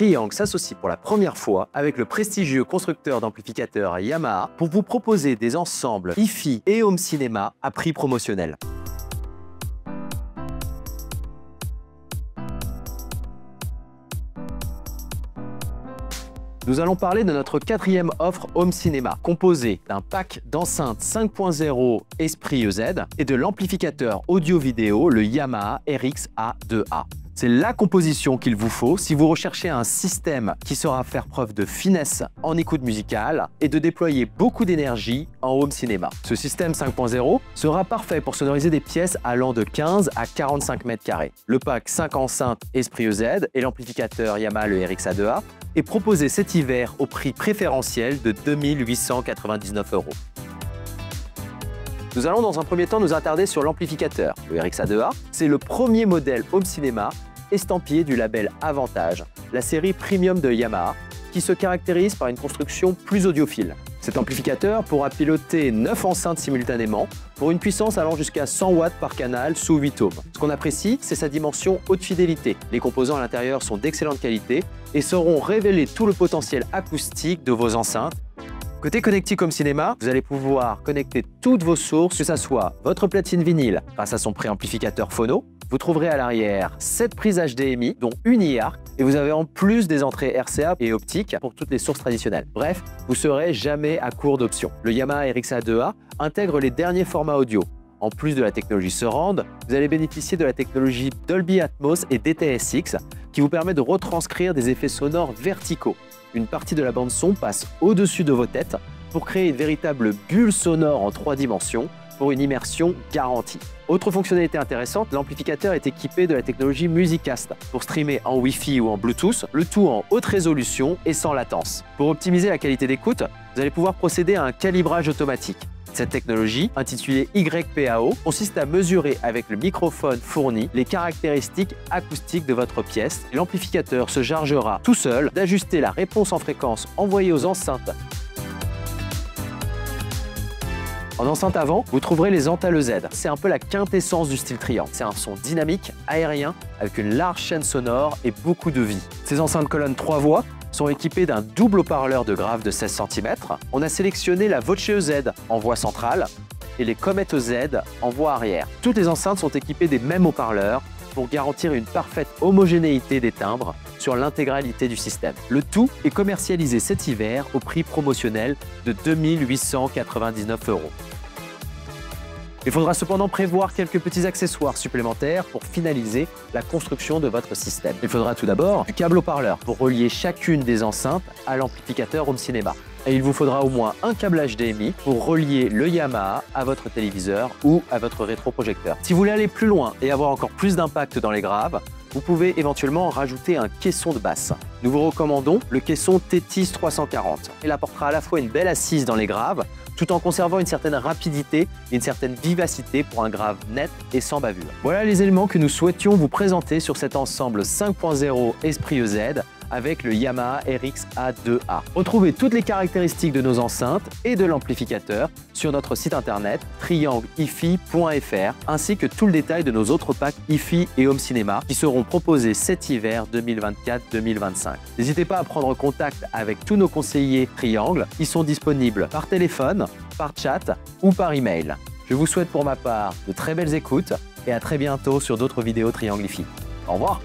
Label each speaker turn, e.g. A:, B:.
A: Triangle s'associe pour la première fois avec le prestigieux constructeur d'amplificateurs Yamaha pour vous proposer des ensembles hi-fi et home cinéma à prix promotionnel. Nous allons parler de notre quatrième offre Home Cinéma, composée d'un pack d'enceintes 5.0 Esprit EZ et de l'amplificateur audio-vidéo, le Yamaha RX A2A. C'est la composition qu'il vous faut si vous recherchez un système qui saura faire preuve de finesse en écoute musicale et de déployer beaucoup d'énergie en home cinéma. Ce système 5.0 sera parfait pour sonoriser des pièces allant de 15 à 45 mètres carrés. Le pack 5 enceintes Esprit EZ et l'amplificateur Yamaha le RX A2A est proposé cet hiver au prix préférentiel de 2 899 €. Nous allons dans un premier temps nous attarder sur l'amplificateur. Le RX A2A, c'est le premier modèle home cinéma estampillé du label Avantage, la série premium de Yamaha, qui se caractérise par une construction plus audiophile. Cet amplificateur pourra piloter 9 enceintes simultanément pour une puissance allant jusqu'à 100 watts par canal sous 8 ohms. Ce qu'on apprécie, c'est sa dimension haute fidélité. Les composants à l'intérieur sont d'excellente qualité et sauront révéler tout le potentiel acoustique de vos enceintes. Côté connectique home cinéma, vous allez pouvoir connecter toutes vos sources, que ce soit votre platine vinyle grâce à son préamplificateur phono. Vous trouverez à l'arrière 7 prises HDMI, dont une e-ARC, et vous avez en plus des entrées RCA et optiques pour toutes les sources traditionnelles. Bref, vous ne serez jamais à court d'options. Le Yamaha RX A2A intègre les derniers formats audio. En plus de la technologie Surround, vous allez bénéficier de la technologie Dolby Atmos et DTS:X qui vous permet de retranscrire des effets sonores verticaux. Une partie de la bande son passe au-dessus de vos têtes pour créer une véritable bulle sonore en 3 dimensions pour une immersion garantie. Autre fonctionnalité intéressante, l'amplificateur est équipé de la technologie Musicast pour streamer en Wi-Fi ou en Bluetooth, le tout en haute résolution et sans latence. Pour optimiser la qualité d'écoute, vous allez pouvoir procéder à un calibrage automatique. Cette technologie, intitulée YPAO, consiste à mesurer avec le microphone fourni les caractéristiques acoustiques de votre pièce et l'amplificateur se chargera tout seul d'ajuster la réponse en fréquence envoyée aux enceintes. En enceinte avant, vous trouverez les Antale Z. C'est un peu la quintessence du style Triangle. C'est un son dynamique, aérien, avec une large chaîne sonore et beaucoup de vie. Ces enceintes colonnes 3 voix sont équipées d'un double haut-parleur de grave de 16 cm. On a sélectionné la Voce EZ en voix centrale et les Comet EZ en voix arrière. Toutes les enceintes sont équipées des mêmes haut-parleurs pour garantir une parfaite homogénéité des timbres sur l'intégralité du système. Le tout est commercialisé cet hiver au prix promotionnel de 2 899 €. Il faudra cependant prévoir quelques petits accessoires supplémentaires pour finaliser la construction de votre système. Il faudra tout d'abord du câble haut-parleur pour relier chacune des enceintes à l'amplificateur home cinéma. Et il vous faudra au moins un câble HDMI pour relier le Yamaha à votre téléviseur ou à votre rétroprojecteur. Si vous voulez aller plus loin et avoir encore plus d'impact dans les graves, vous pouvez éventuellement rajouter un caisson de basse. Nous vous recommandons le caisson Tethys 340. Il apportera à la fois une belle assise dans les graves, tout en conservant une certaine rapidité et une certaine vivacité pour un grave net et sans bavure. Voilà les éléments que nous souhaitions vous présenter sur cet ensemble 5.0 Esprit EZ avec le Yamaha RX A2A. Retrouvez toutes les caractéristiques de nos enceintes et de l'amplificateur sur notre site internet trianglehifi.fr ainsi que tout le détail de nos autres packs hi-fi et home cinéma qui seront proposés cet hiver 2024-2025. N'hésitez pas à prendre contact avec tous nos conseillers Triangle. Ils sont disponibles par téléphone, par chat ou par email. Je vous souhaite pour ma part de très belles écoutes et à très bientôt sur d'autres vidéos Triangle hi-fi. Au revoir.